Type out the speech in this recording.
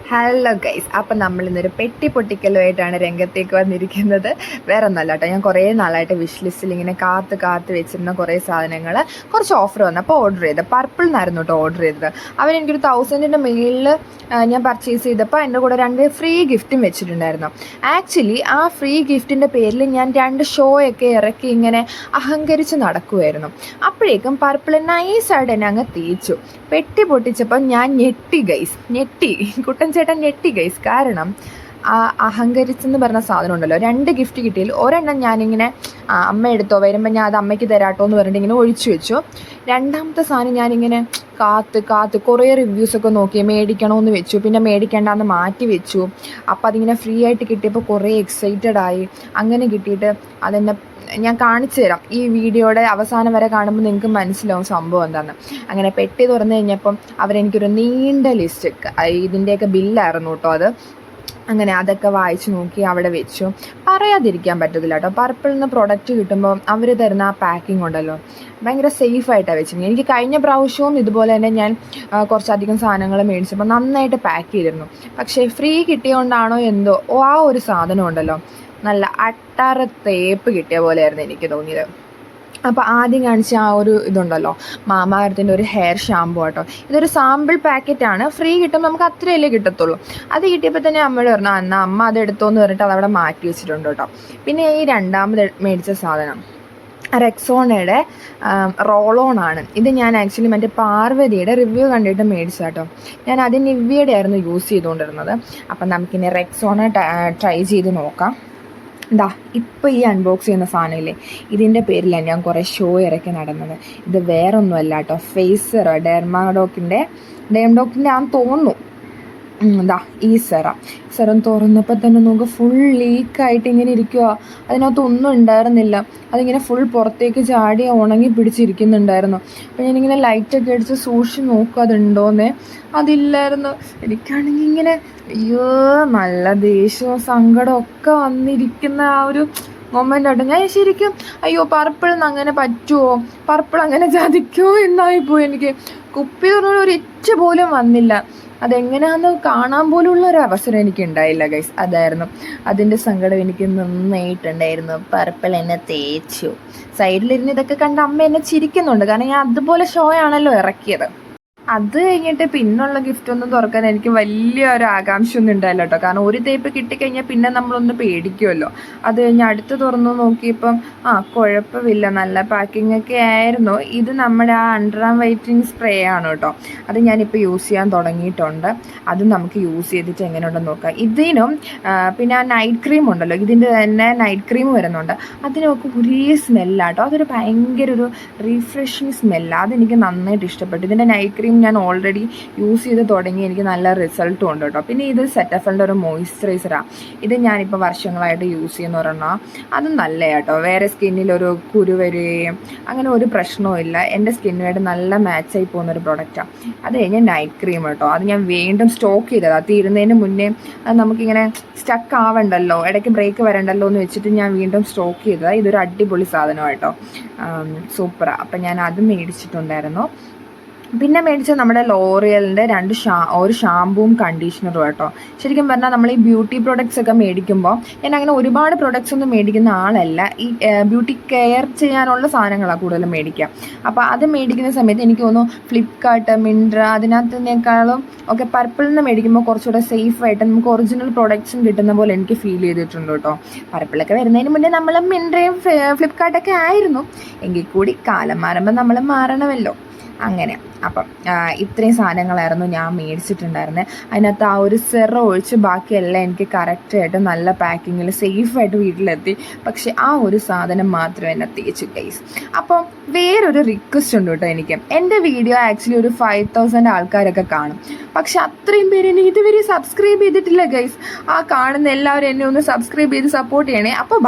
Hello guys, അപ്പം നമ്മളിന്നൊരു പെട്ടി പൊട്ടിക്കലുമായിട്ടാണ് രംഗത്തേക്ക് വന്നിരിക്കുന്നത്. വേറെ ഒന്നല്ല കേട്ടോ, ഞാൻ കുറേ നാളായിട്ട് വിഷ് ലിസ്റ്റിൽ ഇങ്ങനെ കാത്ത് വെച്ചിരുന്ന കുറേ സാധനങ്ങൾ കുറച്ച് ഓഫർ വന്നപ്പോൾ ഓർഡർ ചെയ്ത്. പർപ്പിൾ നിന്നായിരുന്നു കേട്ടോ ഓർഡർ ചെയ്തത്. അവരെനിക്കൊരു 1000-ൻ്റെ മുകളിൽ ഞാൻ പർച്ചേസ് ചെയ്തപ്പോൾ എൻ്റെ കൂടെ 2 ഫ്രീ ഗിഫ്റ്റും വെച്ചിട്ടുണ്ടായിരുന്നു. ആക്ച്വലി ആ ഫ്രീ ഗിഫ്റ്റിൻ്റെ പേരിൽ ഞാൻ 2 ഷോയൊക്കെ ഇറക്കി ഇങ്ങനെ അഹങ്കരിച്ച് നടക്കുമായിരുന്നു. അപ്പോഴേക്കും പർപ്പിൾ നൈസായിട്ട് എന്നെ അങ്ങ് തേച്ചു. പെട്ടി പൊട്ടിച്ചപ്പോൾ ഞാൻ ഞെട്ടി കുട്ടൻ ചേട്ടൻ ഞെട്ടി ഗൈസ്. കാരണം ആ അഹങ്കരിച്ചെന്ന് പറഞ്ഞ സാധനം ഉണ്ടല്ലോ, 2 ഗിഫ്റ്റ് കിട്ടിയിൽ ഒരെണ്ണം ഞാനിങ്ങനെ അമ്മ എടുത്തോ, വരുമ്പോൾ ഞാൻ അത് അമ്മയ്ക്ക് തരാട്ടോ എന്ന് പറഞ്ഞിട്ട് ഇങ്ങനെ ഒഴിച്ചു വെച്ചു. രണ്ടാമത്തെ സാധനം ഞാനിങ്ങനെ കാത്ത് കുറേ റിവ്യൂസൊക്കെ നോക്കി മേടിക്കണമെന്ന് വെച്ചു. പിന്നെ മേടിക്കേണ്ടെന്ന് മാറ്റി വെച്ചു. അപ്പോൾ അതിങ്ങനെ ഫ്രീ ആയിട്ട് കിട്ടിയപ്പോൾ കുറേ എക്സൈറ്റഡ് ആയി. അങ്ങനെ കിട്ടിയിട്ട് അതെന്നെ ഞാൻ കാണിച്ചു തരാം. ഈ വീഡിയോയുടെ അവസാനം വരെ കാണുമ്പോൾ നിങ്ങൾക്ക് മനസ്സിലാവും സംഭവം എന്താണെന്ന്. അങ്ങനെ പെട്ടി തുറന്നു കഴിഞ്ഞപ്പം അവരെനിക്കൊരു നീണ്ട ലിസ്റ്റ്, ഇതിൻ്റെയൊക്കെ ബില്ലായിരുന്നു കേട്ടോ അത്. അങ്ങനെ അതൊക്കെ വായിച്ച് നോക്കി അവിടെ വെച്ചു. പറയാതിരിക്കാൻ പറ്റത്തില്ല കേട്ടോ, പർപ്പിളിൽ നിന്ന് പ്രൊഡക്റ്റ് കിട്ടുമ്പോൾ അവർ തരുന്ന ആ പാക്കിംഗ് ഉണ്ടല്ലോ, ഭയങ്കര സേഫായിട്ടാണ് വെച്ചിരുന്നത്. എനിക്ക് കഴിഞ്ഞ പ്രാവശ്യവും ഇതുപോലെ തന്നെ ഞാൻ കുറച്ചധികം സാധനങ്ങൾ മേടിച്ചപ്പോൾ നന്നായിട്ട് പാക്ക് ചെയ്തിരുന്നു. പക്ഷേ ഫ്രീ കിട്ടിയതുകൊണ്ടാണോ എന്തോ ആ ഒരു സാധനം ഉണ്ടല്ലോ, നല്ല അട്ടാറ് തേപ്പ് കിട്ടിയ പോലെയായിരുന്നു എനിക്ക് തോന്നിയത്. അപ്പോൾ ആദ്യം കാണിച്ച ആ ഒരു ഇതുണ്ടല്ലോ, മാമാ-എർത്തിൻ്റെ ഒരു ഹെയർ ഷാമ്പു കേട്ടോ. ഇതൊരു സാമ്പിൾ പാക്കറ്റാണ്, ഫ്രീ കിട്ടുമ്പോൾ നമുക്ക് അത്രയല്ലേ കിട്ടത്തുള്ളൂ. അത് കിട്ടിയപ്പോൾ തന്നെ അമ്മയോട് പറഞ്ഞു, എന്നാൽ അമ്മ അത് എടുത്തോന്ന് പറഞ്ഞിട്ട് അതവിടെ മാറ്റി വെച്ചിട്ടുണ്ട് കേട്ടോ. പിന്നെ ഈ രണ്ടാമത് മേടിച്ച സാധനം റെക്സോണയുടെ റോളോൺ ആണ്. ഇത് ഞാൻ ആക്ച്വലി മറ്റേ പാർവതിയുടെ റിവ്യൂ കണ്ടിട്ട് മേടിച്ച കേട്ടോ. ഞാൻ അത് നിവ്യയുടെ ആയിരുന്നു യൂസ് ചെയ്തുകൊണ്ടിരുന്നത്. അപ്പം നമുക്കിനി റെക്സോണ ട്രൈ ചെയ്ത് നോക്കാം. ഇപ്പോൾ ഈ അൺബോക്സ് ചെയ്യുന്ന സാധനമില്ലേ, ഇതിൻ്റെ പേരിലാണ് ഞാൻ കുറേ ഷോ ഇറക്കി നടന്നത്. ഇത് വേറൊന്നുമല്ല കേട്ടോ, ഫേസർ ഡെർമഡോക്കിൻ്റെ ആണെന്ന് തോന്നുന്നു. ഈ സെറം തുറന്നപ്പോൾ തന്നെ നമുക്ക് ഫുൾ ലീക്കായിട്ട് ഇങ്ങനെ ഇരിക്കുക. അതിനകത്ത് ഒന്നും ഉണ്ടായിരുന്നില്ല, അതിങ്ങനെ ഫുൾ പുറത്തേക്ക് ചാടി ഉണങ്ങി പിടിച്ചിരിക്കുന്നുണ്ടായിരുന്നു. അപ്പോൾ ഞാനിങ്ങനെ ലൈറ്റൊക്കെ അടിച്ച് സൂക്ഷിച്ച് നോക്കുക അതുണ്ടോയെന്നേ. അതില്ലായിരുന്നു. എനിക്കാണെങ്കിൽ ഇങ്ങനെ നല്ല ദേഷ്യവും സങ്കടവും ഒക്കെ വന്നിരിക്കുന്ന ആ ഒരു മൊമെൻ്റ് ആയിട്ട് ഞാൻ ശരിക്കും പർപ്പിൾ നിന്ന് അങ്ങനെ പറ്റുമോ, പർപ്പിൾ അങ്ങനെ ചതിക്കുമോ എന്നായിപ്പോയി. എനിക്ക് കുപ്പി തുറന്നാൽ ഒരു ഇച്ച പോലും വന്നില്ല. അതെങ്ങനെയാണെന്ന് കാണാൻ പോലുള്ള ഒരു അവസരം എനിക്ക് ഉണ്ടായില്ല ഗൈസ്. അതായിരുന്നു അതിൻ്റെ സങ്കടം എനിക്ക് നന്നായിട്ടുണ്ടായിരുന്നു. പർപ്പിൾ എന്നെ തേച്ചു. സൈഡിലിരുന്ന് ഇതൊക്കെ കണ്ട് അമ്മ എന്നെ ചിരിക്കുന്നുണ്ട്, കാരണം ഞാൻ അതുപോലെ ഷോ ആണല്ലോ ഇറക്കിയത്. അത് കഴിഞ്ഞിട്ട് പിന്നുള്ള ഗിഫ്റ്റ് ഒന്നും തുറക്കാൻ എനിക്ക് വലിയ ഒരു ആകാംക്ഷ ഒന്നും ഉണ്ടായില്ല കേട്ടോ. കാരണം ഒരു തേപ്പ് കിട്ടിക്കഴിഞ്ഞാൽ പിന്നെ നമ്മളൊന്ന് പേടിക്കുമല്ലോ. അത് കഴിഞ്ഞ് അടുത്ത് തുറന്നു നോക്കിയപ്പം കുഴപ്പമില്ല, നല്ല പാക്കിംഗ് ഒക്കെ ആയിരുന്നു. ഇത് നമ്മുടെ ആ അണ്ടർ ആം വൈറ്റനിങ് സ്പ്രേ ആണ് കേട്ടോ. അത് ഞാനിപ്പോൾ യൂസ് ചെയ്യാൻ തുടങ്ങിയിട്ടുണ്ട്. അത് നമുക്ക് യൂസ് ചെയ്തിട്ട് എങ്ങനെയുണ്ടെന്ന് നോക്കാം. ഇതിനും പിന്നെ ആ നൈറ്റ് ക്രീം ഉണ്ടല്ലോ, ഇതിൻ്റെ തന്നെ നൈറ്റ് ക്രീം വരുന്നുണ്ട്. അതിനൊക്കെ ഒരേ സ്മെല്ലാട്ടോ. അതൊരു ഭയങ്കര ഒരു റീഫ്രഷിങ് സ്മെല്ലാണ്. അതെനിക്ക് നന്നായിട്ട് ഇഷ്ടപ്പെട്ടു. ഇതിൻ്റെ നൈറ്റ് ക്രീം ഞാൻ ഓൾറെഡി യൂസ് ചെയ്ത് തുടങ്ങി, എനിക്ക് നല്ല റിസൾട്ടും ഉണ്ട് കേട്ടോ. പിന്നെ ഇത് സെറ്റഫലിൻ്റെ ഒരു മോയ്സ്ചറൈസറാണ്. ഇത് ഞാനിപ്പോൾ വർഷങ്ങളായിട്ട് യൂസ് ചെയ്യുന്ന ഒരെണ്ണം. അത് നല്ല കേട്ടോ. വേറെ സ്കിന്നിലൊരു കുരു വരികയും അങ്ങനെ ഒരു പ്രശ്നവും ഇല്ല. എൻ്റെ സ്കിന്നുമായിട്ട് നല്ല മാച്ചായി പോകുന്നൊരു പ്രൊഡക്റ്റാണ്. അത് കഴിഞ്ഞ് നൈറ്റ് ക്രീം കേട്ടോ. അത് ഞാൻ വീണ്ടും സ്റ്റോക്ക് ചെയ്തതാണ്. തീരുന്നതിന് മുന്നേ അത് നമുക്കിങ്ങനെ സ്റ്റക്ക് ആവണ്ടല്ലോ, ഇടയ്ക്ക് ബ്രേക്ക് വരണ്ടല്ലോ എന്ന് വെച്ചിട്ട് ഞാൻ വീണ്ടും സ്റ്റോക്ക് ചെയ്തതാണ്. ഇതൊരു അടിപൊളി സാധനം കേട്ടോ, സൂപ്പറാണ്. അപ്പം ഞാൻ അത് മേടിച്ചിട്ടുണ്ടായിരുന്നു. പിന്നെ മേടിച്ചത് നമ്മുടെ ലോറിയലിൻ്റെ ഒരു ഷാമ്പുവും കണ്ടീഷണറും കേട്ടോ. ശരിക്കും പറഞ്ഞാൽ നമ്മൾ ഈ ബ്യൂട്ടി പ്രൊഡക്ട്സ് ഒക്കെ മേടിക്കുമ്പോൾ ഞാൻ അങ്ങനെ ഒരുപാട് പ്രൊഡക്ട്സ് ഒന്നും മേടിക്കുന്ന ആളല്ല. ഈ ബ്യൂട്ടി കെയർ ചെയ്യാനുള്ള സാധനങ്ങളാണ് കൂടുതലും മേടിക്കുക. അപ്പോൾ അത് മേടിക്കുന്ന സമയത്ത് എനിക്ക് തോന്നുന്നു ഫ്ലിപ്കാർട്ട്, മിൻട്ര അതിനകത്തിനേക്കാളും ഒക്കെ പർപ്പിളിൽ നിന്ന് മേടിക്കുമ്പോൾ കുറച്ചുകൂടെ സേഫായിട്ട് നമുക്ക് ഒറിജിനൽ പ്രൊഡക്ട്സും കിട്ടുന്ന പോലെ എനിക്ക് ഫീൽ ചെയ്തിട്ടുണ്ട് കേട്ടോ. പർപ്പിളൊക്കെ വരുന്നതിന് മുന്നേ നമ്മൾ മിൻട്രയും ഫ്ലിപ്കാർട്ടൊക്കെ ആയിരുന്നു. എങ്കിൽ കൂടി കാലം മാറുമ്പോൾ നമ്മൾ മാറണമല്ലോ. അങ്ങനെ അപ്പം ഇത്രയും സാധനങ്ങളായിരുന്നു ഞാൻ മേടിച്ചിട്ടുണ്ടായിരുന്നത്. അതിനകത്ത് ആ ഒരു സെറം ഒഴിച്ച് ബാക്കിയെല്ലാം എനിക്ക് കറക്റ്റായിട്ട് നല്ല പാക്കിങ്ങിൽ സേഫായിട്ട് വീട്ടിലെത്തി. പക്ഷേ ആ ഒരു സാധനം മാത്രം എന്നെ തേച്ചു ഗൈസ്. അപ്പം വേറൊരു റിക്വസ്റ്റ് ഉണ്ട് കേട്ടോ എനിക്ക്. എൻ്റെ വീഡിയോ ആക്ച്വലി ഒരു 5000 ആൾക്കാരൊക്കെ കാണും, പക്ഷെ അത്രയും പേര് എന്നെ ഇതുവരെ സബ്സ്ക്രൈബ് ചെയ്തിട്ടില്ല ഗൈസ്. ആ കാണുന്ന എല്ലാവരും എന്നെ ഒന്ന് സബ്സ്ക്രൈബ് ചെയ്ത് സപ്പോർട്ട് ചെയ്യണേ. അപ്പോൾ